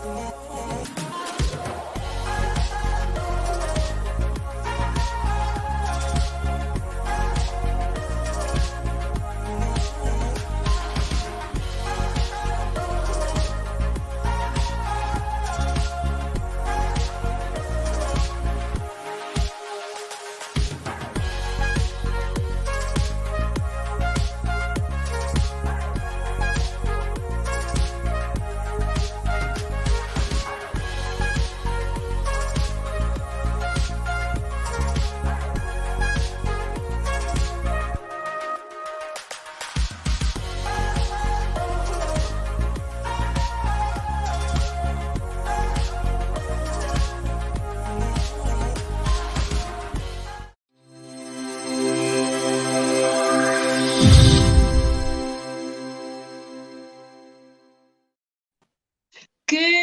Good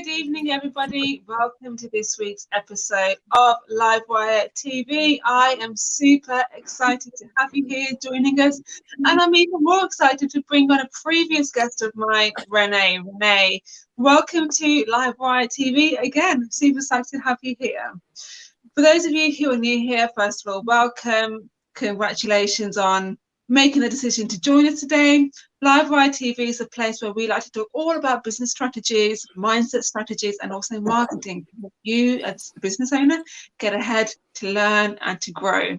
evening, everybody. Welcome to this week's episode of Livewire TV. I am super excited to have you here joining us, and I'm even more excited to bring on a previous guest of mine, Rene. Rene, welcome to Livewire TV again. Super excited to have you here. For those of you who are new here, first of all, welcome. Congratulations on making the decision to join us today. Livewire TV is a place where we like to talk all about business strategies, mindset strategies, and also marketing. You, as a business owner, get ahead to learn and to grow.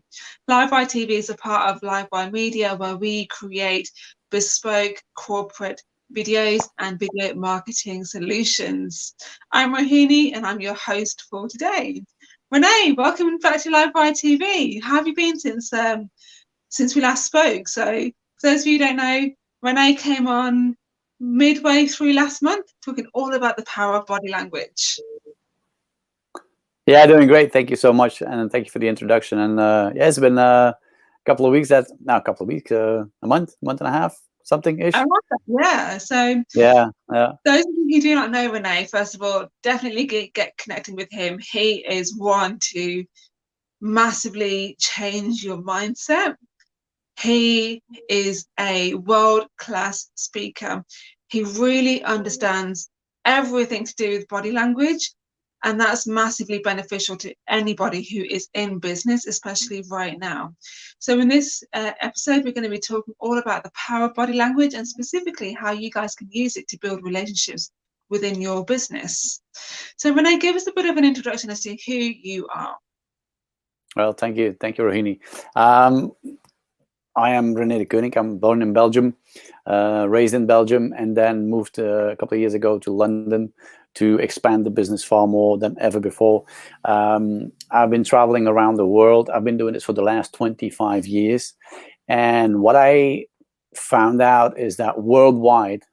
Livewire TV is a part of Livewire Media, where we create bespoke corporate videos and video marketing solutions. I'm Rohini, and I'm your host for today. Rene, welcome back to Livewire TV. How have you been since we last spoke? So, for those of you who don't know, Rene came on midway through last month, talking all about the power of body language. Yeah, doing great. Thank you so much, and thank you for the introduction. And yeah, it's been a couple of weeks. A month and a half, something ish. Yeah. So yeah. Those of you who do not know Rene, first of all, definitely get connecting with him. He is one to massively change your mindset. He is a world-class speaker. He really understands everything to do with body language, and that's massively beneficial to anybody who is in business, especially right now. So in this episode, we're going to be talking all about the power of body language, and specifically how you guys can use it to build relationships within your business. So Rene, give us a bit of an introduction as to who you are. Well, thank you, Rohini. I am René Deceuninck. I'm born in Belgium, raised in Belgium, and then moved a couple of years ago to London to expand the business far more than ever before. I've been traveling around the world. I've been doing this for the last 25 years. And what I found out is that worldwide,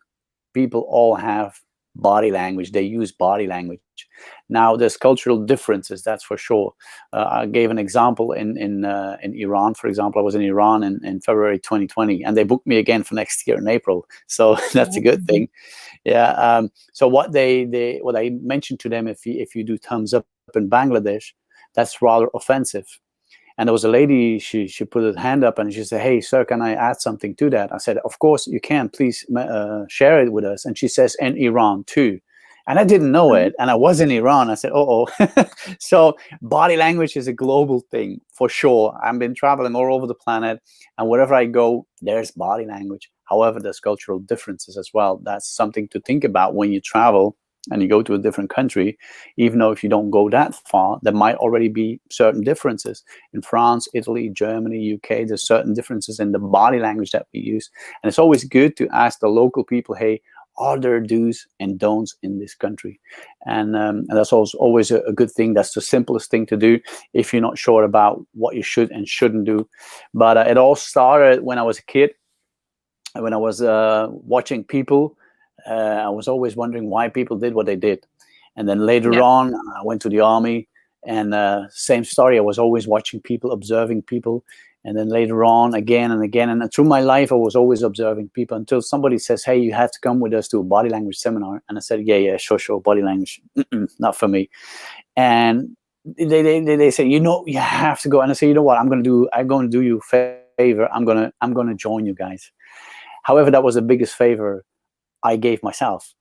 people all have body language. They use body language. Now, there's cultural differences, that's for sure. I gave an example in Iran, for example. I was in Iran in February 2020, and they booked me again for next year in April. So that's a good thing. Yeah. So what I mentioned to them, if you do thumbs up in Bangladesh, that's rather offensive. And there was a lady, she put her hand up and she said, "Hey, sir, can I add something to that?" I said, "Of course you can. Please share it with us." And she says, "In Iran too." And I didn't know it. And I was in Iran. I said, oh. So body language is a global thing for sure. I've been traveling all over the planet. And wherever I go, there's body language. However, there's cultural differences as well. That's something to think about when you travel and you go to a different country. Even though if you don't go that far, there might already be certain differences. In France, Italy, Germany, UK, there's certain differences in the body language that we use. And it's always good to ask the local people, hey, are there do's and don'ts in this country? And that's also always a good thing. That's the simplest thing to do if you're not sure about what you should and shouldn't do. But it all started when I was a kid. When I was watching people, I was always wondering why people did what they did. And then later on, I went to the army, and same story. I was always watching people, observing people. And then later on, again and again. And through my life, I was always observing people until somebody says, "Hey, you have to come with us to a body language seminar." And I said, yeah, sure, body language. Not for me. And they say, you have to go. And I say, you know what, I'm going to do you a favor. I'm going to join you guys. However, that was the biggest favor I gave myself.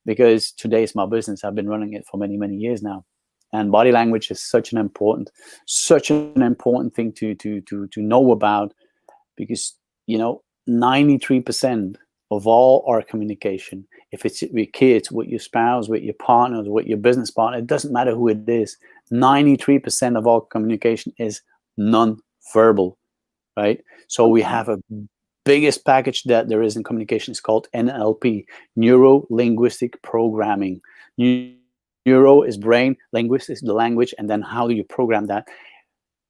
because today is my business. I've been running it for many, many years now. And body language is such an important thing to know about, because 93% of all our communication, if it's with kids, with your spouse, with your partners, with your business partner, it doesn't matter who it is, 93% of all communication is non-verbal, right? So we have a biggest package that there is in communication is called NLP, Neuro Linguistic Programming. Neuro is brain, linguistics is the language, and then how do you program that?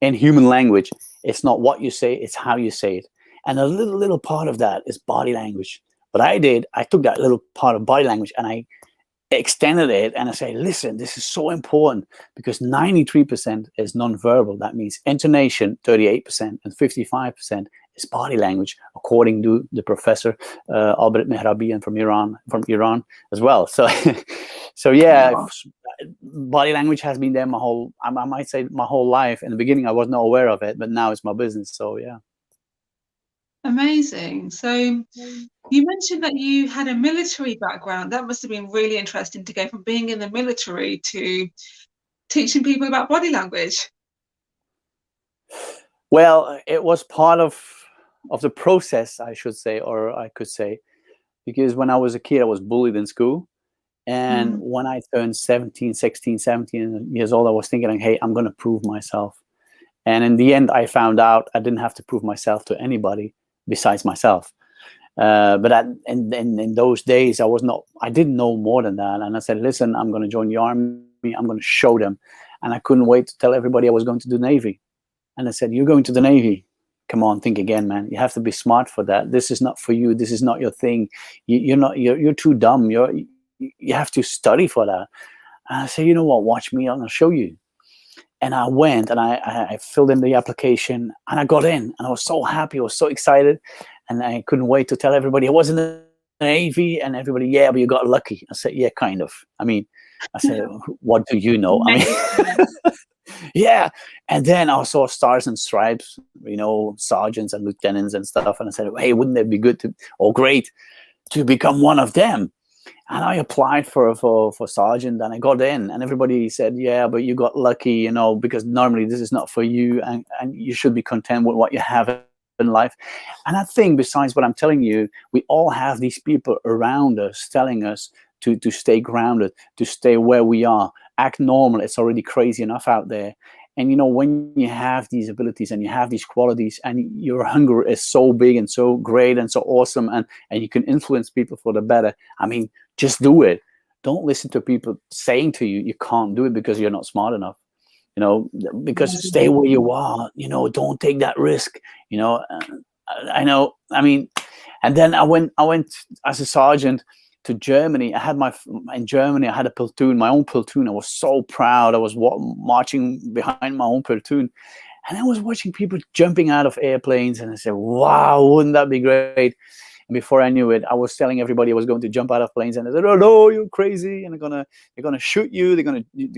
In human language, it's not what you say, it's how you say it. And a little part of that is body language. What I did, I took that little part of body language and I extended it, and I say, listen, this is so important, because 93% is nonverbal. That means intonation, 38%, and 55% is body language, according to the professor Albert Mehrabian from Iran as well. So, body language has been there I might say my whole life. In the beginning, I was not aware of it, but now it's my business. So yeah. Amazing. So you mentioned that you had a military background. That must have been really interesting to go from being in the military to teaching people about body language. Well, it was part of the process, I should say, or I could say, because when I was a kid, I was bullied in school. And when I turned 17 years old, I was thinking, hey, I'm going to prove myself. And in the end, I found out I didn't have to prove myself to anybody besides myself. But in those days, I didn't know more than that. And I said, listen, I'm going to join the army. I'm going to show them. And I couldn't wait to tell everybody I was going to do Navy. And I said, you're going to the Navy? Come on, think again, man. You have to be smart for that. This is not for you. This is not your thing. You're too dumb. You have to study for that. And I said, you know what? Watch me. I'm going to show you. And I went and I filled in the application and I got in, and I was so happy. I was so excited, and I couldn't wait to tell everybody I was in the Navy. And everybody, yeah, but you got lucky. I said, yeah, kind of. I mean, I said, what do you know? I mean, yeah. And then I saw stars and stripes, sergeants and lieutenants and stuff. And I said, hey, wouldn't it be great to become one of them? And I applied for sergeant, and I got in, and everybody said, yeah, but you got lucky, because normally this is not for you, and you should be content with what you have in life. And I think, besides what I'm telling you, we all have these people around us telling us to stay grounded, to stay where we are, act normal. It's already crazy enough out there. And when you have these abilities and you have these qualities, and your hunger is so big and so great and so awesome, and you can influence people for the better, I mean, just do it. Don't listen to people saying to you can't do it because you're not smart enough. Because stay where you are. Don't take that risk. I know. I mean, and then I went as a sergeant to Germany. In Germany, I had a platoon, my own platoon. I was so proud. I was marching behind my own platoon, and I was watching people jumping out of airplanes, and I said, wow, wouldn't that be great? And before I knew it, I was telling everybody I was going to jump out of planes, and they said, oh no, you're crazy, and they're gonna shoot you, they're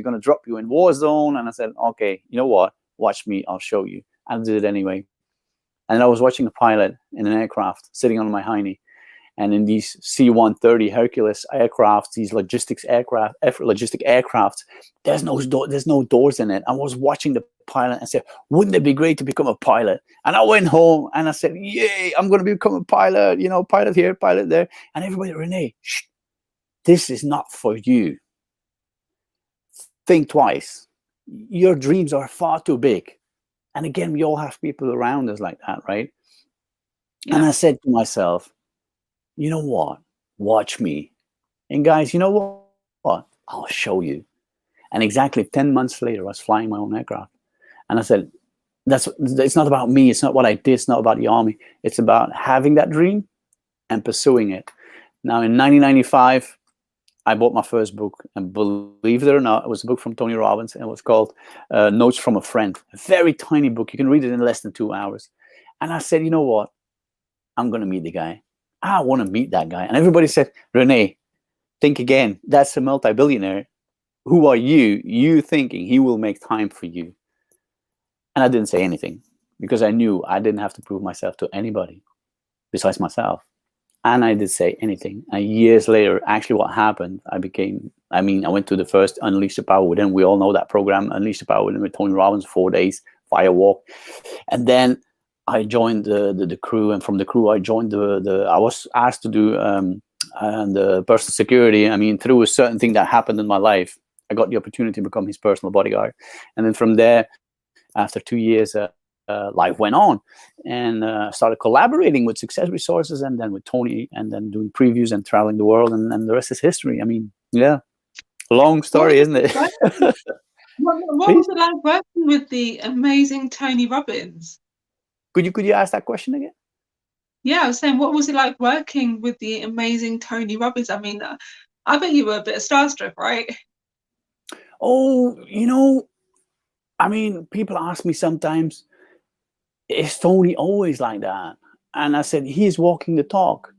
gonna drop you in war zone. And I said, okay, you know what? Watch me, I'll show you. I did it anyway. And I was watching a pilot in an aircraft sitting on my hiney. And in these C-130 Hercules aircraft, these logistic aircraft, there's no doors in it. I was watching the pilot and said, wouldn't it be great to become a pilot? And I went home and I said, yay, I'm going to become a pilot, pilot here, pilot there. And everybody, Rene, shh, this is not for you. Think twice. Your dreams are far too big. And again, we all have people around us like that, right? Yeah. And I said to myself, you know what? Watch me. And guys, you know what? I'll show you. And exactly 10 months later, I was flying my own aircraft. And I said, it's not about me. It's not what I did. It's not about the army. It's about having that dream and pursuing it. Now, in 1995, I bought my first book. And believe it or not, it was a book from Tony Robbins. And it was called Notes from a Friend. A very tiny book. You can read it in less than 2 hours. And I said, you know what? I'm going to meet the guy. I want to meet that guy. And everybody said, Rene, think again. That's a multi-billionaire. Who are you? You thinking he will make time for you. And I didn't say anything because I knew I didn't have to prove myself to anybody besides myself. and I did say anything. And years later, actually what happened, I went to the first Unleash the Power Within. We all know that program, Unleash the Power Within, with Tony Robbins, 4 days, fire walk. And then I joined the crew, and from the crew, I joined I was asked to do the personal security. I mean, through a certain thing that happened in my life, I got the opportunity to become his personal bodyguard. And then from there, after 2 years, life went on, and started collaborating with Success Resources, and then with Tony, and then doing previews and traveling the world, and the rest is history. I mean, yeah, long story, isn't it? What was it like working with the amazing Tony Robbins? Could you ask that question again? Yeah, I was saying, what was it like working with the amazing Tony Robbins? I mean, I bet you were a bit starstruck, right? Oh, I mean, people ask me sometimes, is Tony always like that? And I said, he's walking the talk.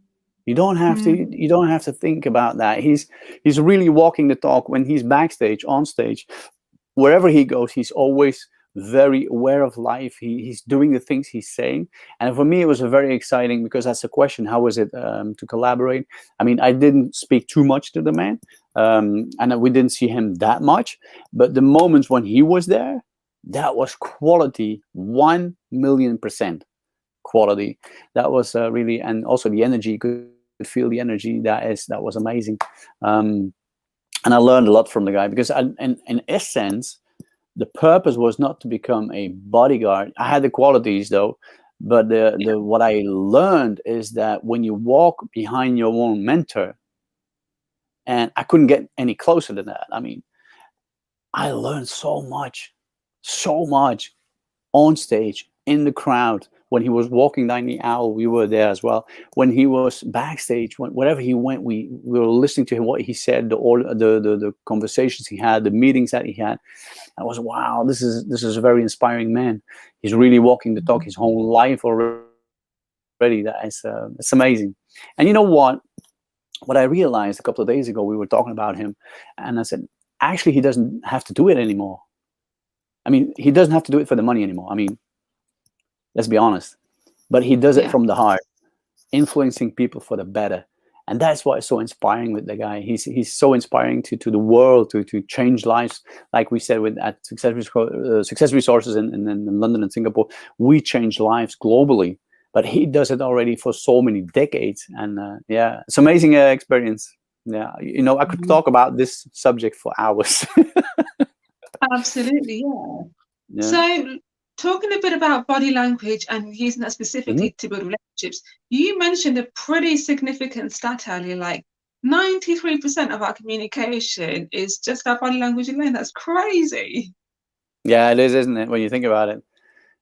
You don't have to think about that. He's really walking the talk. When he's backstage, on stage, wherever he goes, he's always very aware of life. He's doing the things he's saying. And for me, it was very exciting, because that's a question: how was it to collaborate? I mean, I didn't speak too much to the man, and we didn't see him that much. But the moments when he was there, that was quality, 1,000,000% quality. That was really, and also the energy. You could feel the energy. That was amazing. And I learned a lot from the guy, because in essence, the purpose was not to become a bodyguard. I had the qualities though, but what I learned is that when you walk behind your own mentor, and I couldn't get any closer than that. I mean, I learned so much on stage, in the crowd. When he was walking down the aisle, we were there as well. When he was backstage, wherever he went, we were listening to him, what he said, the conversations he had, the meetings that he had. I was, wow, this is a very inspiring man. He's really walking the talk his whole life already. It's amazing. And you know what I realized a couple of days ago, we were talking about him, and I said, actually, he doesn't have to do it anymore. I mean, he doesn't have to do it for the money anymore. I mean, let's be honest. But he does it from the heart, influencing people for the better. And that's what is so inspiring with the guy. He's so inspiring to the world, to change lives. Like we said at Success Resources in London and Singapore, we change lives globally. But he does it already for so many decades. And yeah, it's an amazing experience. Yeah, I could talk about this subject for hours. Absolutely, yeah. So, talking a bit about body language and using that specifically to build relationships, you mentioned a pretty significant stat earlier, like 93% of our communication is just our body language alone. That's crazy. Yeah, it is, isn't it? When you think about it,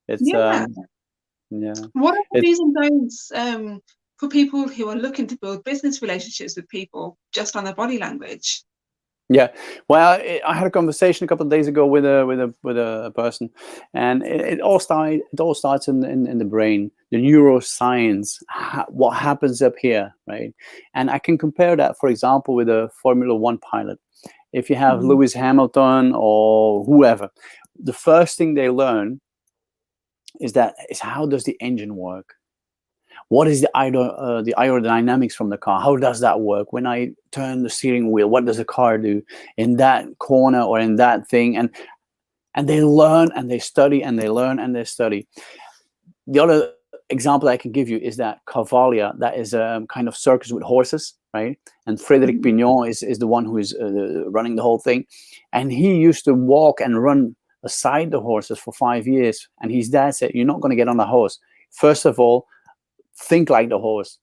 it's yeah. What are the It's- do's and don'ts for people who are looking to build business relationships with people just on their body language? Yeah, well, I had a conversation a couple of days ago with a person, and it all starts in the brain, the neuroscience, what happens up here, right? And I can compare that, for example, with a Formula One pilot. If you have Lewis Hamilton or whoever, the first thing they learn is how does the engine work? What is the aerodynamics from the car? How does that work? When I turn the steering wheel, what does the car do in that corner or in that thing? And they learn and they study and they learn and they study. The other example I can give you is that Cavalia, that is a kind of circus with horses, right? And Frédéric Pignon is the one who is running the whole thing. And he used to walk and run aside the horses for 5 years. And his dad said, you're not going to get on the horse. First of all, think like the horse,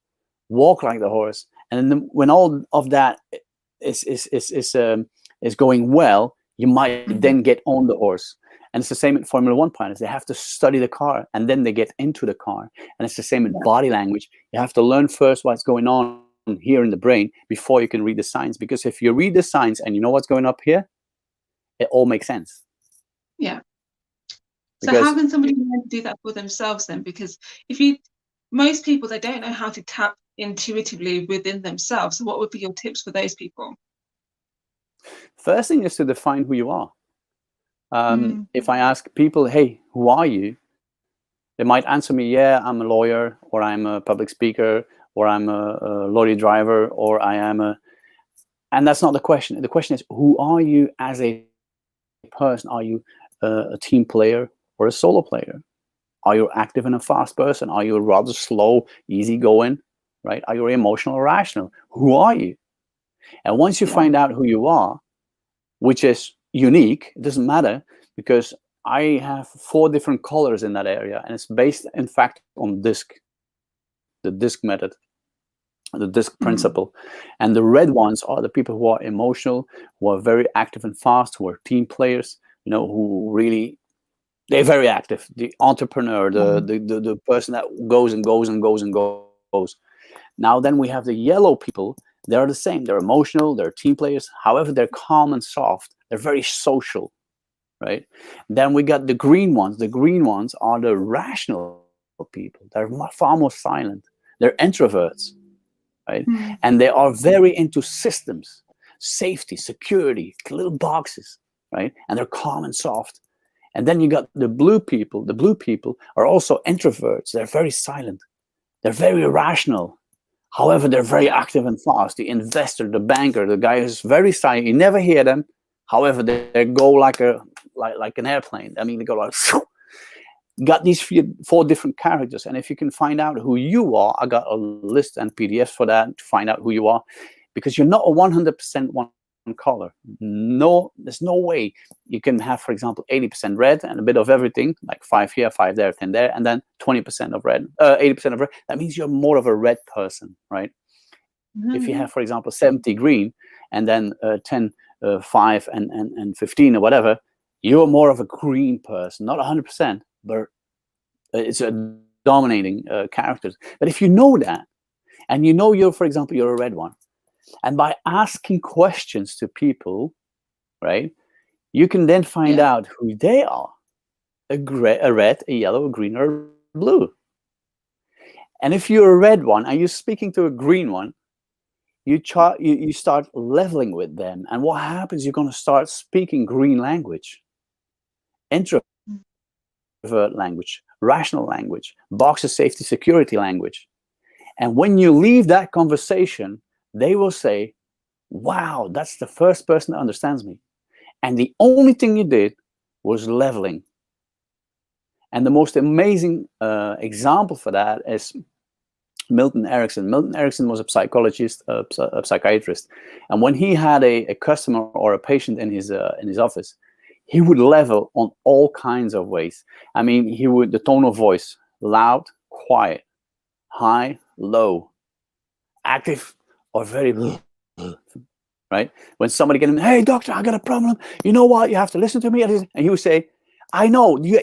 walk like the horse, and then when all of that is going well, you might then get on the horse. And it's the same in Formula One pilots. They have to study the car, and then they get into the car. And it's the same in body language. You have to learn first what's going on here in the brain before you can read the signs. Because if you read the signs and you know what's going up here, it all makes sense. Yeah. So how can somebody learn to do that for themselves then? Because most people, they don't know how to tap intuitively within themselves. So what would be your tips for those people? First thing is to define who you are. If I ask people, hey, who are you? They might answer me, yeah, I'm a lawyer, or I'm a public speaker, or I'm a lorry driver, or I am a. And that's not the question. The question is, who are you as a person? Are you a team player or a solo player? Are you active and a fast person? Are you rather slow, easygoing, right? Are you emotional or rational? Who are you? And once you find out who you are, which is unique, it doesn't matter, because I have 4 different colors in that area, and it's based, in fact, on DISC, the DISC method, the DISC principle. And the red ones are the people who are emotional, who are very active and fast, who are team players, who really, they're very active. The entrepreneur, the person that goes and goes and goes and goes. Now then we have the yellow people. They're the same. They're emotional, they're team players. However, they're calm and soft. They're very social, right? Then we got the green ones. The green ones are the rational people. They're far more silent. They're introverts, right? And they are very into systems, safety, security, little boxes, right? And they're calm and soft. And then you got the blue people. The blue people are also introverts. They're very silent. They're very rational. However, they're very active and fast. The investor, the banker, the guy who's very silent. You never hear them. However, they go like an airplane. I mean, they go like. Got these 4 different characters, and if you can find out who you are, I got a list and PDFs for that to find out who you are, because you're not a 100% one color. No, there's no way you can have, for example, 80% red and a bit of everything, like 5 here, 5 there, 10 there, and then 20% of red, 80% of red. That means you're more of a red person, right? If you have, for example, 70 green and then 10, 5, and 15 or whatever, you're more of a green person, not 100%, but it's a dominating character. But if you know that, and you know you're, for example, you're a red one, and by asking questions to people, right, you can then find out who they are: a red, a yellow, a green, or a blue. And if you're a red one and you're speaking to a green one, you start leveling with them, and what happens? You're going to start speaking green language, introvert language, rational language, boxes, safety, security language. And when you leave that conversation, they will say, wow, that's the first person that understands me. And the only thing you did was leveling. And the most amazing example for that is Milton Erickson. Milton Erickson was a psychologist, a psychiatrist. And when he had a customer or a patient in his office, he would level on all kinds of ways. I mean, the tone of voice, loud, quiet, high, low, active, or very right? When somebody get him, hey doctor, I got a problem. You know what? You have to listen to me. And he would say, I know you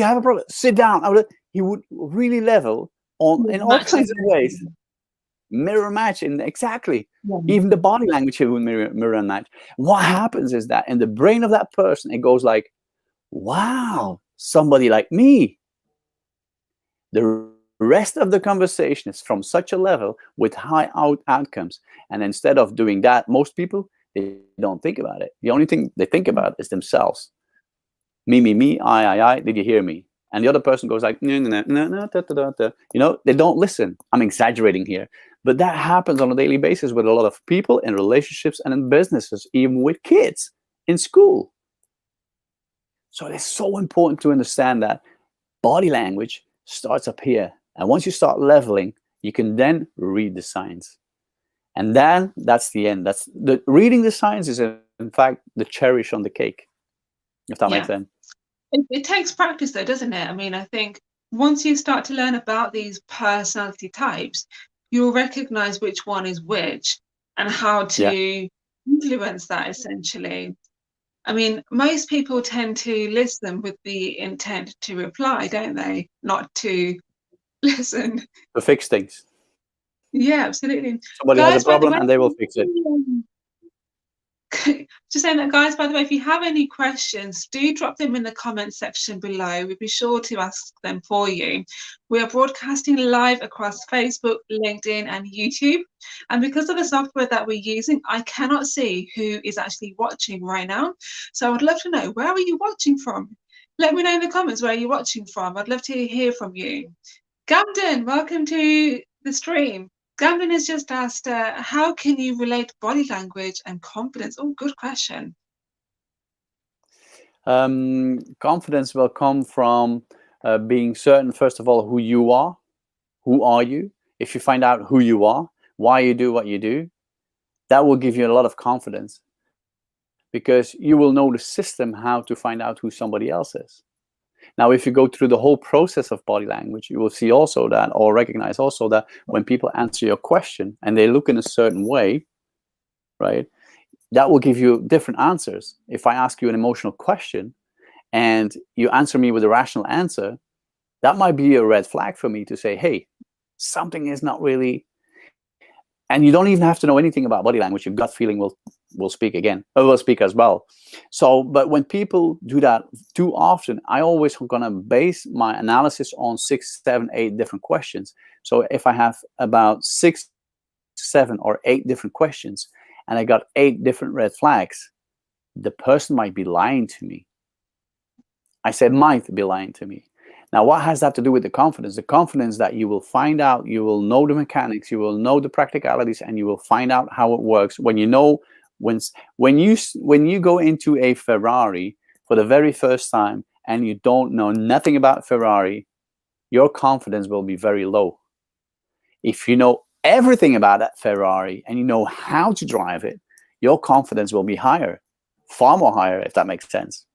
have a problem. Sit down. He would really level in all kinds of ways. Mirror match, exactly. Even the body language he would mirror and match. What happens is that in the brain of that person, it goes like, wow, somebody like me. The rest of the conversation is from such a level with high outcomes. And instead of doing that, most people, they don't think about it. The only thing they think about is themselves. Me, I, did you hear me? And the other person goes like, no, they don't listen. I'm exaggerating here. But that happens on a daily basis with a lot of people in relationships and in businesses, even with kids in school. So it's so important to understand that body language starts up here. And once you start leveling, you can then read the signs. And then that's the end. Reading the signs is, in fact, the cherry on the cake, if that makes sense. It takes practice though, doesn't it? I mean, I think once you start to learn about these personality types, you'll recognize which one is which and how to influence that, essentially. I mean, most people tend to listen with the intent to reply, don't they? Not to listen. To fix things. Yeah, absolutely. Somebody has a problem and they will fix it. Just saying that, guys, by the way, if you have any questions, do drop them in the comment section below. We'll be sure to ask them for you. We are broadcasting live across Facebook, LinkedIn, and YouTube. And because of the software that we're using, I cannot see who is actually watching right now. So I would love to know, where are you watching from? Let me know in the comments where you're watching from. I'd love to hear from you. Gamden, welcome to the stream. Gavin has just asked, how can you relate body language and confidence? Oh, good question. Confidence will come from being certain, first of all, who you are. Who are you? If you find out who you are, why you do what you do, that will give you a lot of confidence, because you will know the system how to find out who somebody else is. Now, if you go through the whole process of body language, you will see also that, or recognize also that, when people answer your question and they look in a certain way, right, that will give you different answers. If I ask you an emotional question and you answer me with a rational answer, that might be a red flag for me to say, hey, something is not really. And you don't even have to know anything about body language. Your gut feeling will speak again, or will speak as well. So, but when people do that too often, I always gonna base my analysis on 6, 7, 8 different questions. So if I have about 6, 7, or 8 different questions, and I got 8 different red flags, the person might be lying to me. I said might be lying to me. Now, what has that to do with the confidence? The confidence that you will find out, you will know the mechanics, you will know the practicalities, and you will find out how it works. When you know, when you go into a Ferrari for the very first time and you don't know nothing about Ferrari, your confidence will be very low. If you know everything about that Ferrari and you know how to drive it, your confidence will be higher, far more higher, if that makes sense.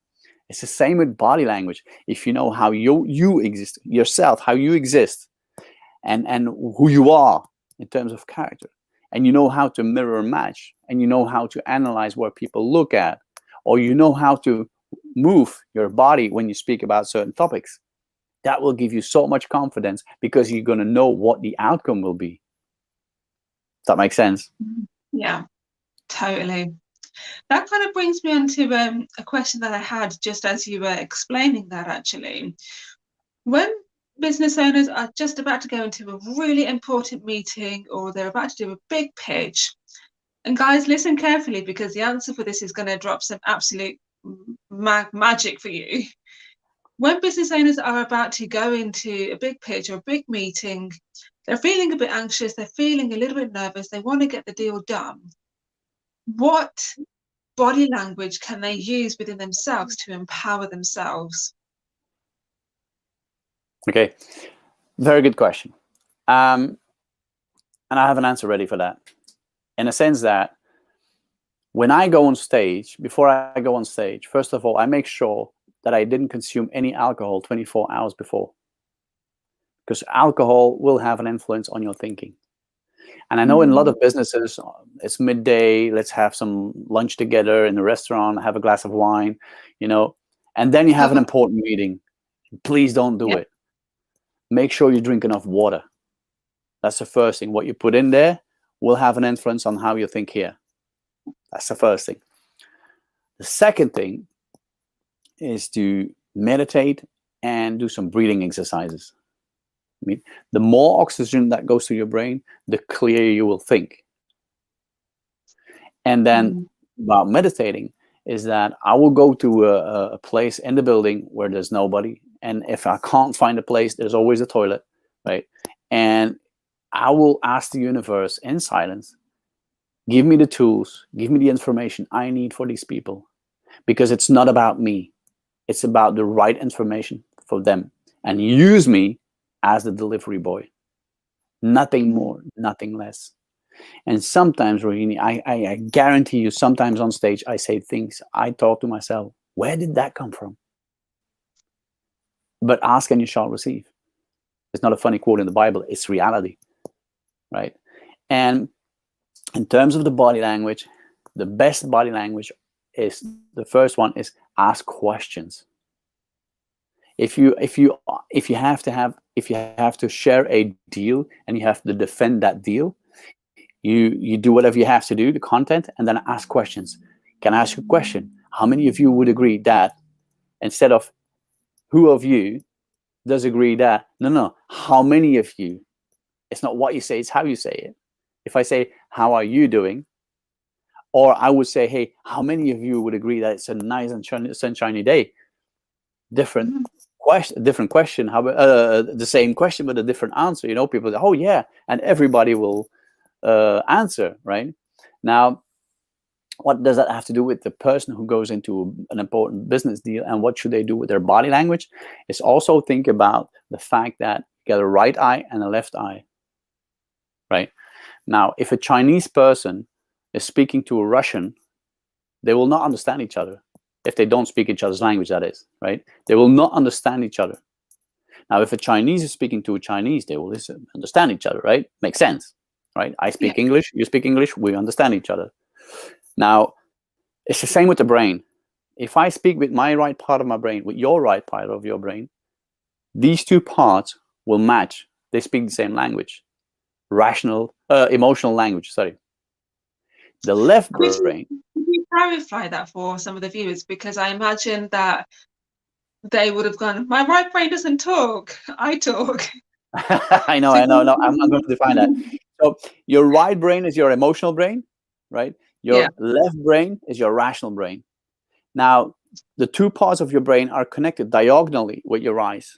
It's the same with body language. If you know how you exist yourself, how you exist, and who you are in terms of character, and you know how to mirror match, and you know how to analyze what people look at, or you know how to move your body when you speak about certain topics, that will give you so much confidence, because you're going to know what the outcome will be. Does that make sense? Yeah, totally. That kind of brings me on to a question that I had just as you were explaining that, actually. When business owners are just about to go into a really important meeting, or they're about to do a big pitch, and guys, listen carefully, because the answer for this is going to drop some absolute magic for you. When business owners are about to go into a big pitch or a big meeting, they're feeling a bit anxious, they're feeling a little bit nervous, they want to get the deal done. What body language can they use within themselves to empower themselves? Okay, very good question. And I have an answer ready for that. In a sense that when I go on stage, before I go on stage, first of all, I make sure that I didn't consume any alcohol 24 hours before. Because alcohol will have an influence on your thinking. And I know in a lot of businesses, it's midday, let's have some lunch together in a restaurant, have a glass of wine, and then you have an important meeting. Please don't do it. Make sure you drink enough water. That's the first thing. What you put in there will have an influence on how you think here. That's the first thing. The second thing is to meditate and do some breathing exercises. I mean, the more oxygen that goes to your brain, the clearer you will think. And then about meditating is that I will go to a place in the building where there's nobody. And if I can't find a place, there's always a toilet, right? And I will ask the universe in silence, give me the tools, give me the information I need for these people. Because it's not about me. It's about the right information for them. And use me as the delivery boy. Nothing more, nothing less. And sometimes, Rohini, I guarantee you, sometimes on stage, I say things, I thought to myself, where did that come from? But ask and you shall receive. It's not a funny quote in the Bible, it's reality, right? And in terms of the body language, the best body language is, the first one is ask questions. If you have to share a deal and you have to defend that deal, you do whatever you have to do, the content, and then ask questions. Can I ask you a question? How many of you would agree that, instead of who of you does agree that? No. How many of you? It's not what you say, it's how you say it. If I say, how are you doing? Or I would say, hey, how many of you would agree that it's a nice and sunshiny day? Different question. How the same question but a different answer? People say, oh yeah, and everybody will answer, right? Now, what does that have to do with the person who goes into an important business deal, and what should they do with their body language? Is also think about the fact that you got a right eye and a left eye, right? Now, if a Chinese person is speaking to a Russian, they will not understand each other. If they don't speak each other's language, that is, right? They will not understand each other. Now, if a Chinese is speaking to a Chinese, they will understand each other, right? Makes sense, right? I speak English, you speak English, we understand each other. Now, it's the same with the brain. If I speak with my right part of my brain, with your right part of your brain, these two parts will match. They speak the same language. Emotional language, sorry. The left brain. Could you clarify that for some of the viewers? Because I imagine that they would have gone, my right brain doesn't talk, I talk. I know. No, I'm going to define that. So your right brain is your emotional brain, right? Your left brain is your rational brain. Now, the two parts of your brain are connected diagonally with your eyes.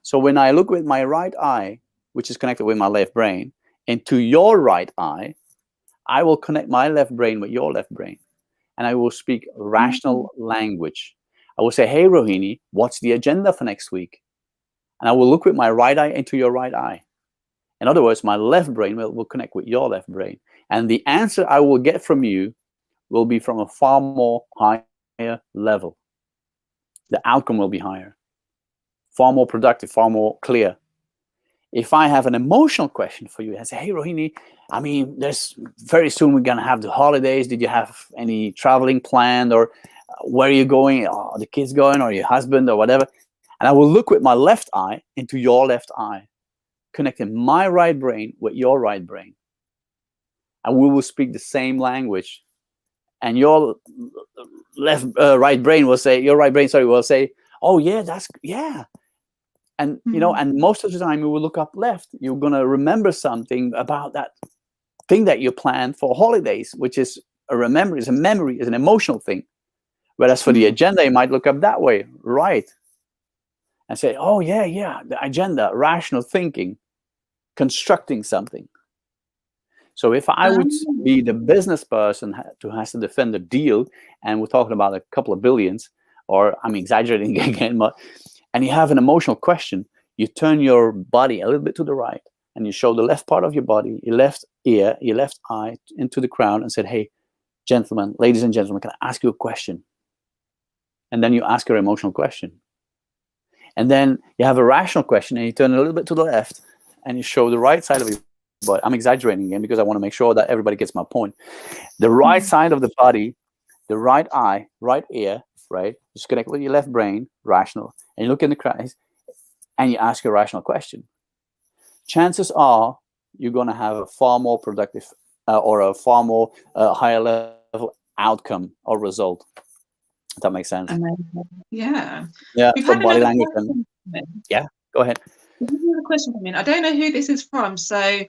So when I look with my right eye, which is connected with my left brain, into your right eye, I will connect my left brain with your left brain. And I will speak rational language. I will say, hey, Rohini, what's the agenda for next week? And I will look with my right eye into your right eye. In other words, my left brain will connect with your left brain. And the answer I will get from you will be from a far more higher level. The outcome will be higher, far more productive, far more clear. If I have an emotional question for you, I say, hey, Rohini, I mean, there's very soon we're going to have the holidays. Did you have any traveling planned, or where are you going? Are the kids going, or your husband, or whatever? And I will look with my left eye into your left eye, connecting my right brain with your right brain. And we will speak the same language. And your right brain will say, oh, yeah. And, and most of the time you will look up left, you're going to remember something about that thing that you planned for holidays, which is a memory, is an emotional thing. Whereas for the agenda, you might look up that way, right? And say, oh, yeah, the agenda, rational thinking, constructing something. So if I would be the business person who has to defend a deal, and we're talking about a couple of billions, or I'm exaggerating again, but, and you have an emotional question, you turn your body a little bit to the right, and you show the left part of your body, your left ear, your left eye into the crowd, and said, hey, gentlemen, ladies and gentlemen, can I ask you a question? And then you ask your emotional question. And then you have a rational question, and you turn a little bit to the left, and you show the right side of your body. I'm exaggerating again because I want to make sure that everybody gets my point. The right side of the body, the right eye, right ear, right? Just connect with your left brain, rational, and you look in the crowd, and you ask a rational question. Chances are you're going to have a far more productive or a far more higher level outcome or result. If that makes sense. Yeah. Yeah. So body language. Yeah. Go ahead. Another question from me. I don't know who this is from, so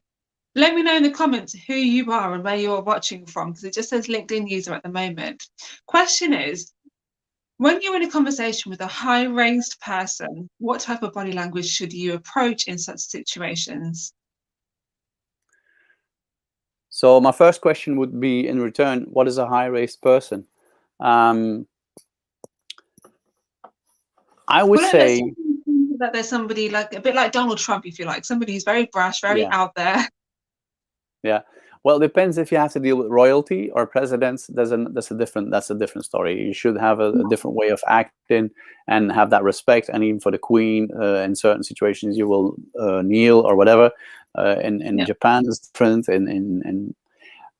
let me know in the comments who you are and where you're watching from, because it just says LinkedIn user at the moment. Question is, when you're in a conversation with a high-raised person, what type of body language should you approach in such situations? So my first question would be, in return, what is a high-raised person? I would say that there's somebody like a bit like Donald Trump, if you like, somebody who's very brash, very out there. Yeah. Well, it depends if you have to deal with royalty or presidents. That's a different story. You should have a different way of acting and have that respect. And even for the Queen, in certain situations, you will kneel or whatever. In Japan, it's different.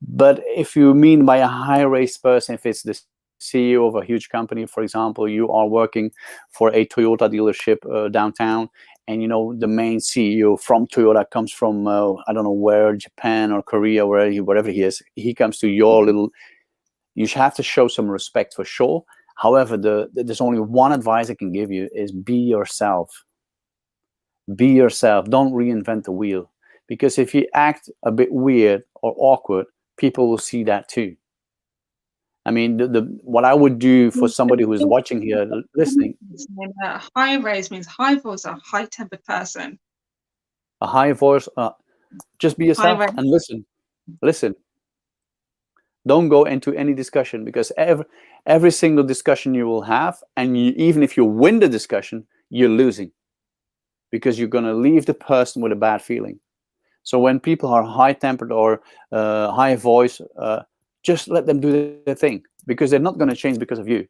But if you mean by a high-raised person, if it's the CEO of a huge company, for example, you are working for a Toyota dealership downtown, and the main CEO from Toyota comes from I don't know where, Japan or Korea, wherever he is. He comes to your little. You have to show some respect for sure. However, there's only one advice I can give you: is be yourself. Be yourself. Don't reinvent the wheel, because if you act a bit weird or awkward, people will see that too. I mean, what I would do for somebody who is watching here, listening. High raised means high voice, a high tempered person. A high voice. Just be Hi, yourself Ren. and listen. Don't go into any discussion, because every single discussion you will have, and even if you win the discussion, you're losing, because you're going to leave the person with a bad feeling. So when people are high-tempered or high voice, just let them do their thing, because they're not going to change because of you.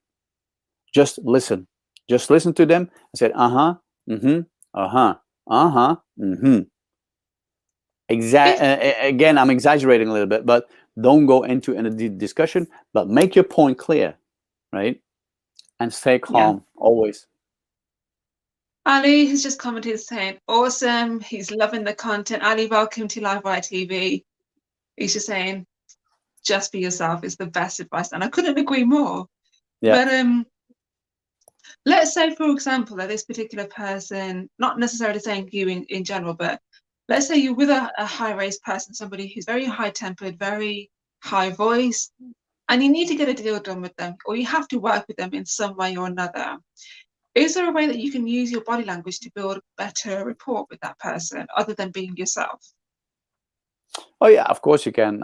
Just listen. Just listen to them and say, uh-huh, mm-hmm, uh-huh, uh-huh, mm-hmm. Again, I'm exaggerating a little bit, but don't go into a discussion, but make your point clear, right? And stay Yeah. calm, always. Ali has just commented saying, awesome. He's loving the content. Ali, welcome to Livewire TV. He's just saying, just be yourself is the best advice. And I couldn't agree more. Yeah. But let's say, for example, that this particular person, not necessarily saying you in general, but let's say you're with a high-raised person, somebody who's very high-tempered, very high voice, and you need to get a deal done with them, or you have to work with them in some way or another. Is there a way that you can use your body language to build better rapport with that person other than being yourself? Oh yeah, of course you can.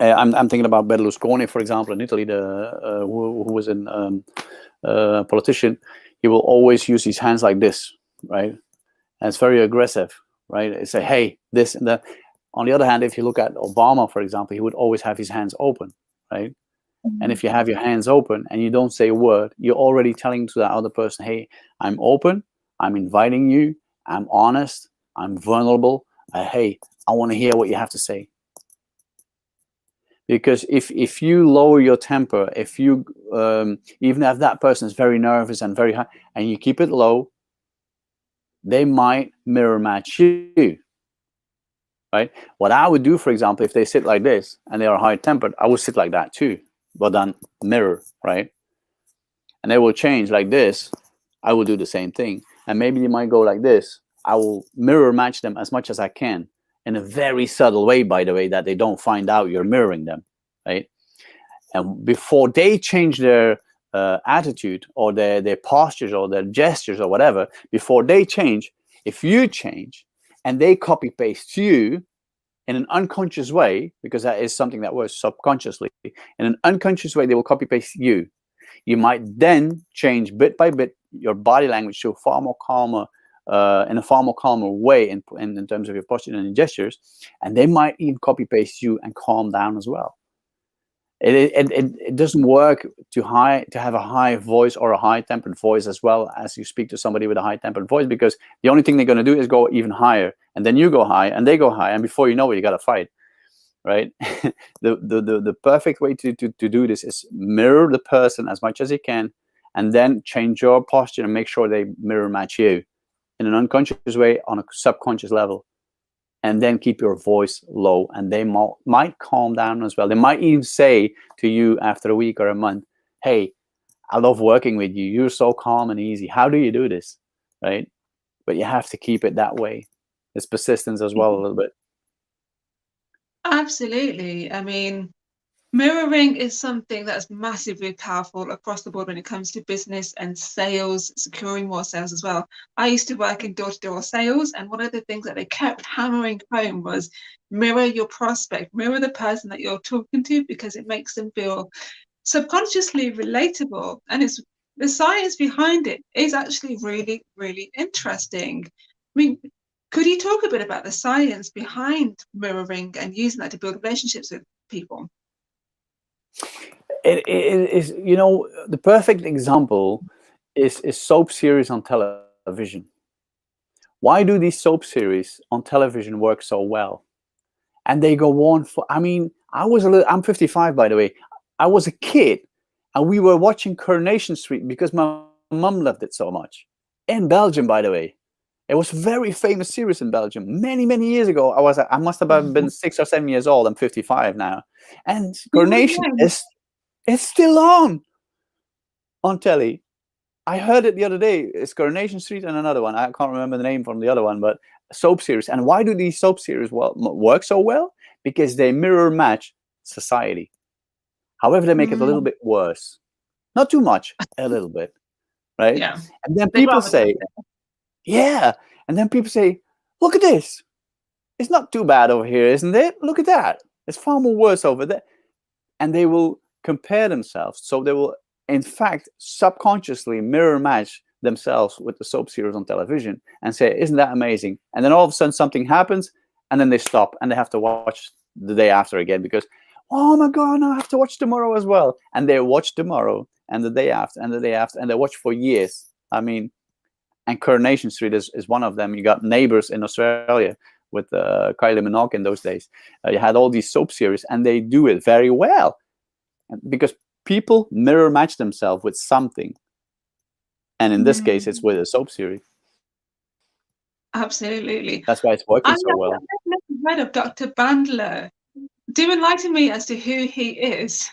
I'm thinking about Berlusconi, for example, in Italy, who was a politician. He will always use his hands like this, right? And it's very aggressive, right? It's say, hey, this and that. On the other hand, if you look at Obama, for example, he would always have his hands open, right? And if you have your hands open and you don't say a word, you're already telling to that other person, hey, I'm open, I'm inviting you, I'm honest, I'm vulnerable. Hey, I want to hear what you have to say. Because if you lower your temper, if you even if that person is very nervous and very high, and you keep it low, they might mirror match you, right? What I would do, for example, if they sit like this and they are high tempered, I would sit like that too, but then mirror, right? And they will change like this. I will do the same thing, and maybe you might go like this. I will mirror match them as much as I can, in a very subtle way, by the way, that they don't find out you're mirroring them, right? And before they change their attitude or their postures or their gestures or whatever, before they change, if you change and they copy paste you in an unconscious way, because that is something that works subconsciously, in an unconscious way, they will copy paste you. You might then change bit by bit your body language to a far more calmer, in a far more calmer way in terms of your posture and your gestures, and they might even copy paste you and calm down as well. It doesn't work to have a high voice or a high tempered voice as well as you speak to somebody with a high tempered voice, because the only thing they're going to do is go even higher, and then you go high and they go high, and before you know it, you got to fight, right? The perfect way to do this is mirror the person as much as you can, and then change your posture and make sure they mirror match you in an unconscious way on a subconscious level. And then keep your voice low, and they might calm down as well. They might even say to you after a week or a month, hey, I love working with you. You're so calm and easy. How do you do this? Right? But you have to keep it that way. It's persistence as well, a little bit. Absolutely. I mean, mirroring is something that's massively powerful across the board when it comes to business and sales, securing more sales as well. I used to work in door-to-door sales, and one of the things that they kept hammering home was mirror your prospect, mirror the person that you're talking to, because it makes them feel subconsciously relatable. And it's the science behind it is actually really, really interesting. I mean, could you talk a bit about the science behind mirroring and using that to build relationships with people? It is, the perfect example is soap series on television. Why do these soap series on television work so well? And they go on for, I'm 55, by the way. I was a kid, and we were watching Coronation Street because my mum loved it so much. In Belgium, by the way. It was a very famous series in Belgium. Many, many years ago. I must have been 6 or 7 years old. I'm 55 now. And Coronation is still on telly. I heard it the other day. It's Coronation Street and another one. I can't remember the name from the other one, but soap series. And why do these soap series work so well? Because they mirror match society. However, they make it a little bit worse. Not too much, a little bit, right? Yeah. And then people say, yeah. And then people say, look at this. it's not too bad over here, isn't it? Look at that. It's far more worse over there. And they will compare themselves. So they will, in fact, subconsciously mirror match themselves with the soap series on television and say, isn't that amazing? And then all of a sudden something happens, and then they stop and they have to watch the day after again because, oh my God, now I have to watch tomorrow as well. And they watch tomorrow and the day after and the day after, and they watch for years. I mean, and Coronation Street is one of them. You got Neighbours in Australia with Kylie Minogue in those days. You had all these soap series, and they do it very well because people mirror match themselves with something. And in this case, it's with a soap series. Absolutely. That's why it's working so well. I've never heard of Dr. Bandler. Do enlighten me as to who he is.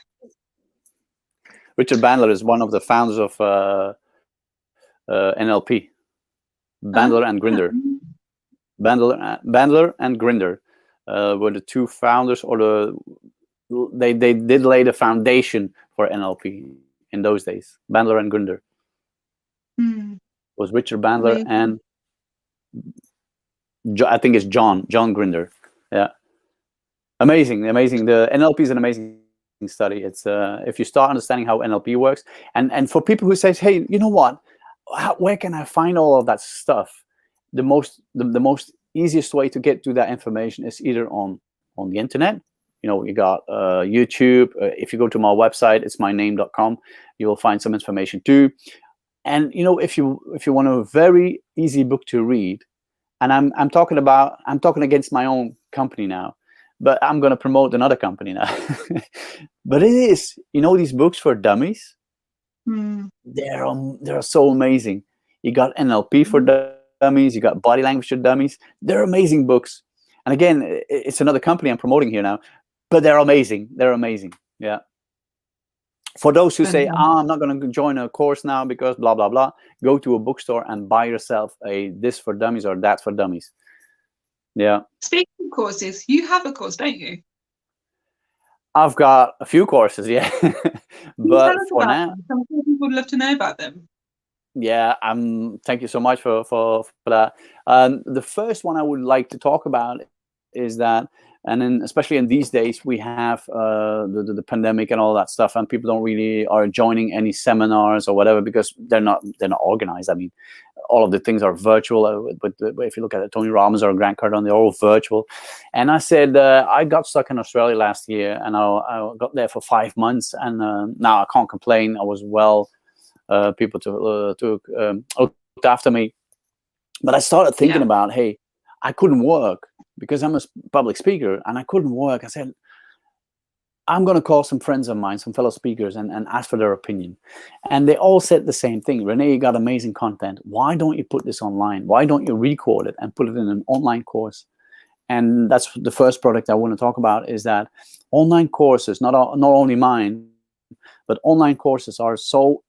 Richard Bandler is one of the founders of NLP. Bandler and Grinder. Bandler and Grinder were the two founders, or they did lay the foundation for NLP in those days. Bandler and Grinder. Was Richard Bandler and I think it's John Grinder. Yeah, amazing. The NLP is an amazing study. It's if you start understanding how NLP works, and for people who say, hey, you know what, where can I find all of that stuff? The most easiest way to get to that information is either on the internet. You know, you got YouTube. If you go to my website, it's myname.com, you will find some information too. And you know, if you want a very easy book to read, and I'm talking against my own company now, but I'm going to promote another company now. But it is, you know, these books for dummies. They're so amazing. You got NLP for dummies. You got body language for dummies. They're amazing books. And again, it's another company I'm promoting here now, but they're amazing. They're amazing. Yeah. For those who say, I'm not going to join a course now because blah, blah, blah, go to a bookstore and buy yourself a this for dummies or that for dummies. Yeah. Speaking of courses, you have a course, don't you? I've got a few courses, yeah. But for now, some people would love to know about them. Yeah, thank you so much for that. The first one I would like to talk about is that, and then especially in these days, we have the pandemic and all that stuff, and people don't really are joining any seminars or whatever because they're not organized. I mean, all of the things are virtual. But if you look at Tony Robbins or Grant Cardone, they're all virtual. And I said I got stuck in Australia last year, and I got there for 5 months, and now I can't complain. I was well. People looked after me, but I started thinking about, hey, I couldn't work because I'm a public speaker, and I couldn't work. I said, I'm going to call some friends of mine, some fellow speakers, and ask for their opinion. And they all said the same thing. Rene, you got amazing content. Why don't you put this online? Why don't you record it and put it in an online course? And that's the first product I want to talk about, is that online courses, not only mine, but online courses are so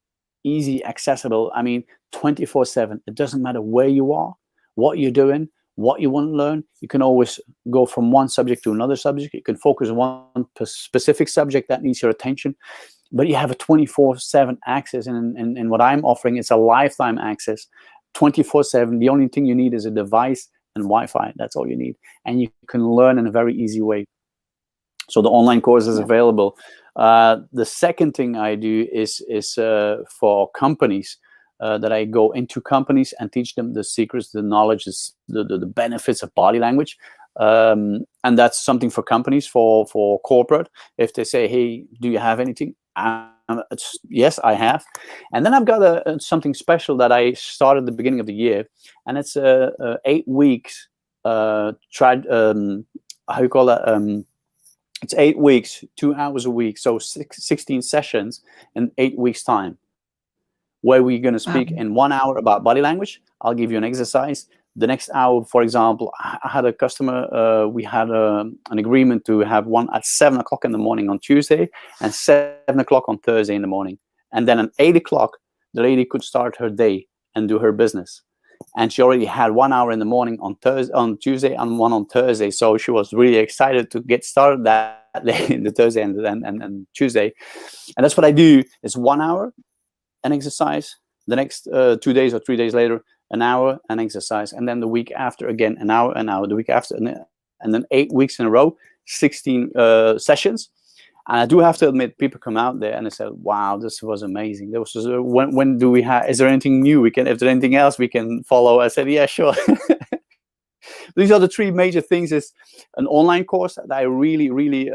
easy, accessible. I mean, 24/7. It doesn't matter where you are, what you're doing, what you want to learn. You can always go from one subject to another subject. You can focus on one specific subject that needs your attention, but you have a 24/7 access. And what I'm offering is a lifetime access, 24/7. The only thing you need is a device and Wi-Fi. That's all you need, and you can learn in a very easy way. So the online course is available. The second thing I do is for companies, that I go into companies and teach them the secrets, the knowledge, the benefits of body language. And that's something for companies, for corporate. If they say, hey, do you have anything? Yes, I have. And then I've got something special that I started at the beginning of the year. And it's 8 weeks. How you call that? It's 8 weeks, 2 hours a week. So 16 sessions in 8 weeks time, where we're going to speak in 1 hour about body language. I'll give you an exercise. The next hour, for example, I had a customer, we had an agreement to have one at 7 o'clock in the morning on Tuesday and 7 o'clock on Thursday in the morning. And then at 8 o'clock, the lady could start her day and do her business. And she already had 1 hour in the morning on Tuesday and one on Thursday. So she was really excited to get started that day, the Thursday and Tuesday. And that's what I do. It's 1 hour, an exercise. The next 2 days or 3 days later, an hour, an exercise. And then the week after, again, an hour. The week after, and then 8 weeks in a row, 16 sessions. And I do have to admit, people come out there and they say, wow, this was amazing. There was when do we have, is there anything new we can, if there's anything else we can follow? I said, yeah, sure. These are the three major things. Is an online course that I really, really,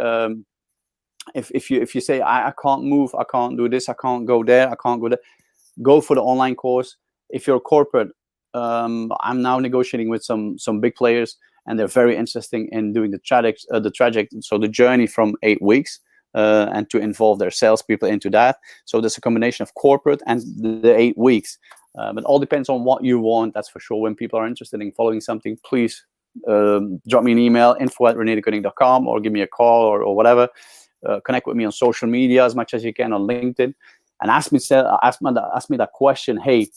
if you say, I can't move, I can't do this, I can't go there, I can't go there, go for the online course. If you're a corporate, I'm now negotiating with some big players, and they're very interested in doing the trajectory, so the journey from 8 weeks, and to involve their salespeople into that. So there's a combination of corporate and the 8 weeks. But it all depends on what you want, that's for sure. When people are interested in following something, please drop me an email, info@renedeceuninck.com, or give me a call, or whatever. Connect with me on social media as much as you can, on LinkedIn, and ask me that question. Hey,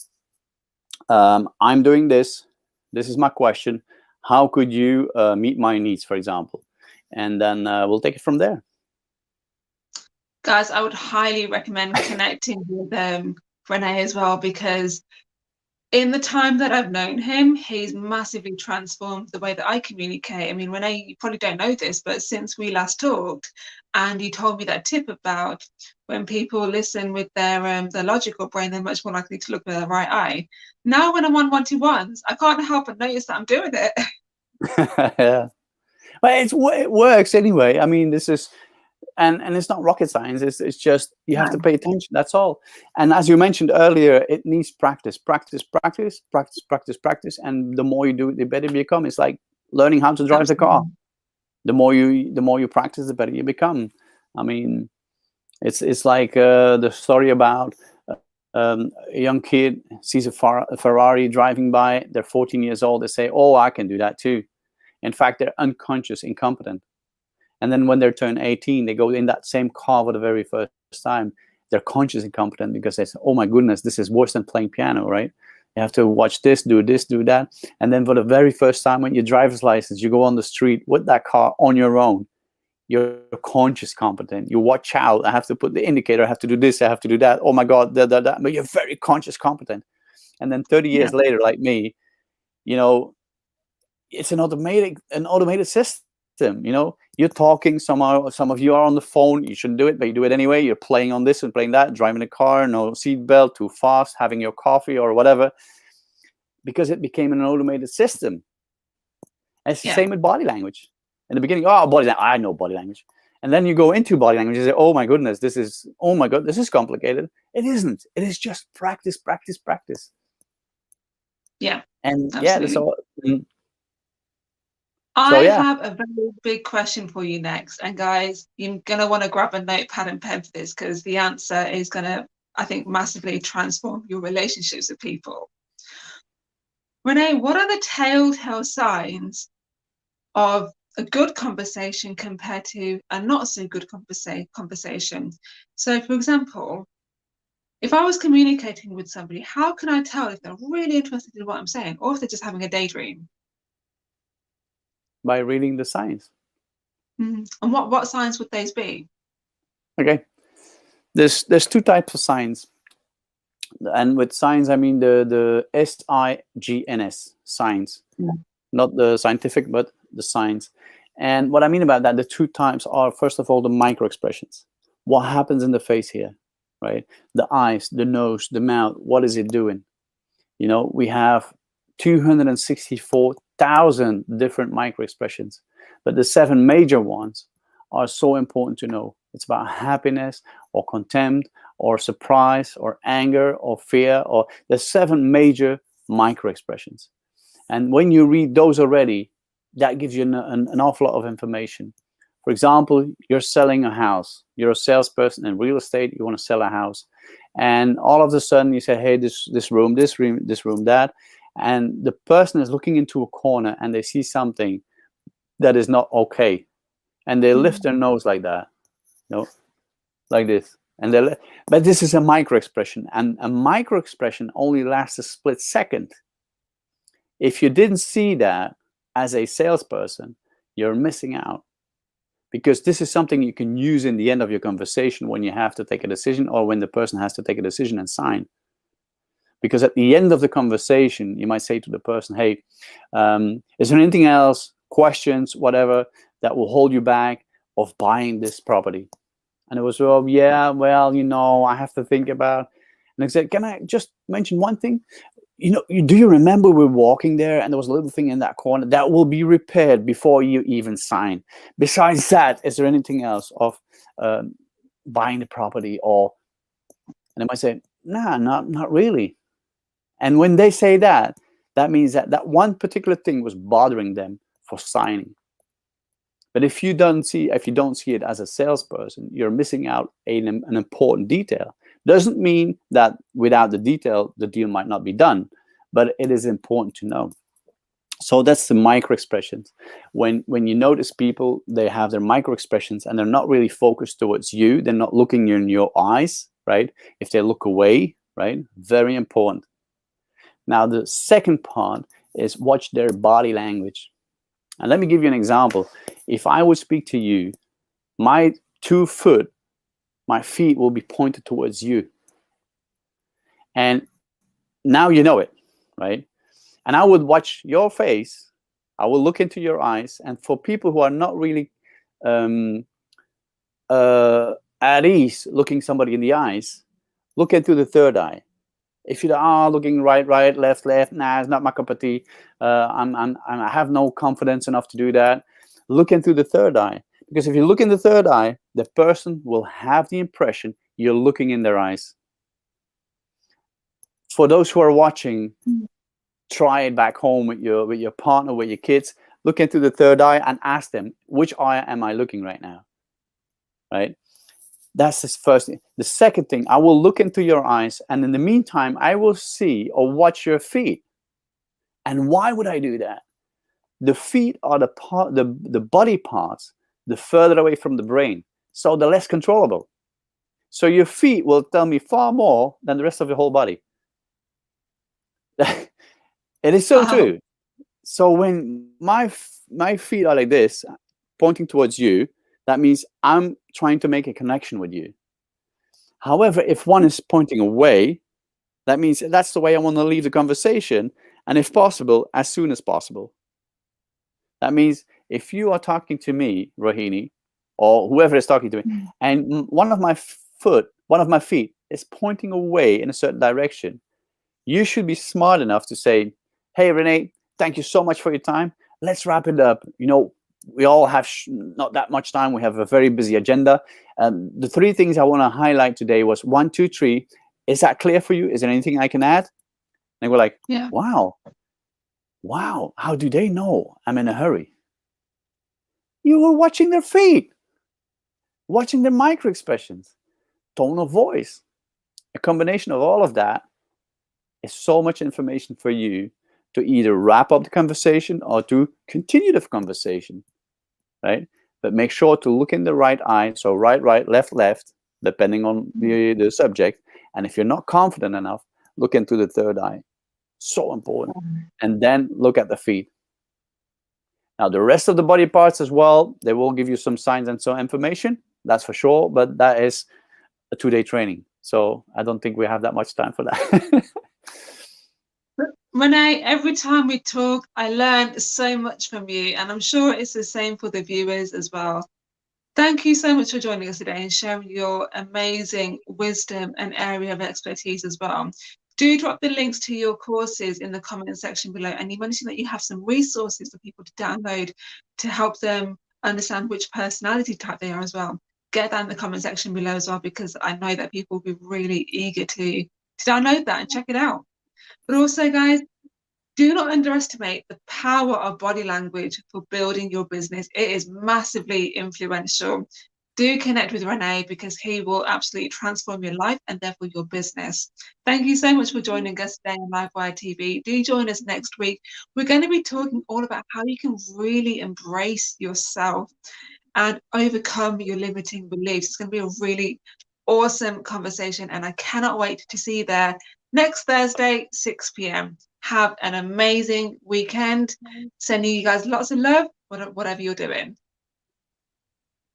I'm doing this. This is my question. How could you meet my needs, for example? And then we'll take it from there. Guys, I would highly recommend connecting with Rene as well, because in the time that I've known him, he's massively transformed the way that I communicate. I mean, Rene, you probably don't know this, but since we last talked, and you told me that tip about when people listen with their logical brain, they're much more likely to look with their right eye. Now, when I'm on one-to-ones, I can't help but notice that I'm doing it. Yeah, but it works anyway. I mean, this is. And it's not rocket science. It's just you have to pay attention. That's all. And as you mentioned earlier, it needs practice. And the more you do it, the better you become. It's like learning how to drive the car. The more you practice, the better you become. I mean, it's like the story about a young kid sees a Ferrari driving by. They're 14 years old. They say, "Oh, I can do that too." In fact, they're unconscious, incompetent. And then when they turn 18, they go in that same car for the very first time. They're conscious and competent, because they say, oh my goodness, this is worse than playing piano, right? You have to watch this, do that. And then for the very first time, when your driver's license, you go on the street with that car on your own. You're conscious, competent. You watch out. I have to put the indicator. I have to do this. I have to do that. Oh my God, that. But you're very conscious, competent. And then 30 years later, like me, it's an automated system. You're talking, some of you are on the phone, you shouldn't do it, but you do it anyway. You're playing on this and playing that, driving a car, no seatbelt, too fast, having your coffee or whatever, because it became an automated system. And it's the same with body language. In the beginning, I know body language. And then you go into body language and say, oh my goodness, this is complicated. It isn't. It is just practice. Yeah. And absolutely. that's all. I have a very big question for you next. And guys, you're going to want to grab a notepad and pen for this, because the answer is going to, I think, massively transform your relationships with people. Rene, what are the telltale signs of a good conversation compared to a not so good conversation? So, for example, if I was communicating with somebody, how can I tell if they're really interested in what I'm saying, or if they're just having a daydream? By reading the signs. And what signs would those be? Okay, there's two types of signs, and with signs I mean the SIGNS signs, not the scientific, but the signs. And what I mean about that, the two types are, first of all, the micro expressions. What happens in the face here, right? The eyes, the nose, the mouth. What is it doing? We have 264,000 different micro expressions, but the 7 major ones are so important to know. It's about happiness or contempt or surprise or anger or fear, or there's 7 major micro expressions. And when you read those already, that gives you an awful lot of information. For example, you're selling a house. You're a salesperson in real estate. You want to sell a house, and all of a sudden you say, hey, this room, that. And the person is looking into a corner and they see something that is not okay, and they lift their nose like that, like this, and but this is a micro expression, and a micro expression only lasts a split second. If you didn't see that as a salesperson, you're missing out, because this is something you can use in the end of your conversation when you have to take a decision, or when the person has to take a decision and sign. Because at the end of the conversation, you might say to the person, hey, is there anything else, questions, whatever, that will hold you back of buying this property? And it was, well, yeah, well, I have to think about. And I said, can I just mention one thing? Do you remember we were walking there and there was a little thing in that corner that will be repaired before you even sign? Besides that, is there anything else of buying the property? And they might say, nah, not really. And when they say that, that means that one particular thing was bothering them for signing. But if you don't see it as a salesperson, you're missing out an important detail. Doesn't mean that without the detail, the deal might not be done, but it is important to know. So that's the micro expressions. When you notice people, they have their micro expressions and they're not really focused towards you. They're not looking in your eyes, right? If they look away, right? Very important. Now, the second part is watch their body language. And let me give you an example. If I would speak to you, my feet will be pointed towards you. And now you know it, right? And I would watch your face. I will look into your eyes. And for people who are not really at ease looking somebody in the eyes, look into the third eye. If you're looking right, left, nah, it's not my cup of tea. I have no confidence enough to do that. Look into the third eye. Because if you look in the third eye, the person will have the impression you're looking in their eyes. For those who are watching, try it back home with your partner, with your kids. Look into the third eye and ask them, which eye am I looking right now? Right? That's the first thing. The second thing, I will look into your eyes, and in the meantime, I will see or watch your feet. And why would I do that? The feet are the body parts, the further away from the brain, so they're less controllable. So your feet will tell me far more than the rest of the whole body. It is so true. So when my feet are like this, pointing towards you, that means I'm trying to make a connection with you. However, if one is pointing away, that means that's the way I want to leave the conversation, and if possible, as soon as possible. That means if you are talking to me, Rohini, or whoever is talking to me, and one of my feet is pointing away in a certain direction, you should be smart enough to say, hey, Rene, thank you so much for your time. Let's wrap it up. We all have not that much time. We have a very busy agenda. The three things I want to highlight today was 1, 2, 3. Is that clear for you? Is there anything I can add? And we're like, yeah. Wow, how do they know I'm in a hurry? You were watching their feet, watching their micro expressions, tone of voice. A combination of all of that is so much information for you to either wrap up the conversation or to continue the conversation, right? But make sure to look in the right eye, so right, left, depending on the subject. And if you're not confident enough, look into the third eye. So important. And then look at the feet. Now, the rest of the body parts as well, they will give you some signs and some information, that's for sure, but that is a 2-day training. So I don't think we have that much time for that. Rene, every time we talk, I learn so much from you, and I'm sure it's the same for the viewers as well. Thank you so much for joining us today and sharing your amazing wisdom and area of expertise as well. Do drop the links to your courses in the comment section below, and you mentioned that you have some resources for people to download to help them understand which personality type they are as well. Get that in the comment section below as well, because I know that people will be really eager to download that and check it out. But also, guys, do not underestimate the power of body language for building your business. It is massively influential. Do connect with Rene, because he will absolutely transform your life and therefore your business. Thank you so much for joining us today on Livewire TV. Do join us next week. We're going to be talking all about how you can really embrace yourself and overcome your limiting beliefs. It's going to be a really awesome conversation, and I cannot wait to see you there next Thursday, 6 p.m. Have an amazing weekend. Sending you guys lots of love, whatever you're doing.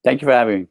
Thank you for having me.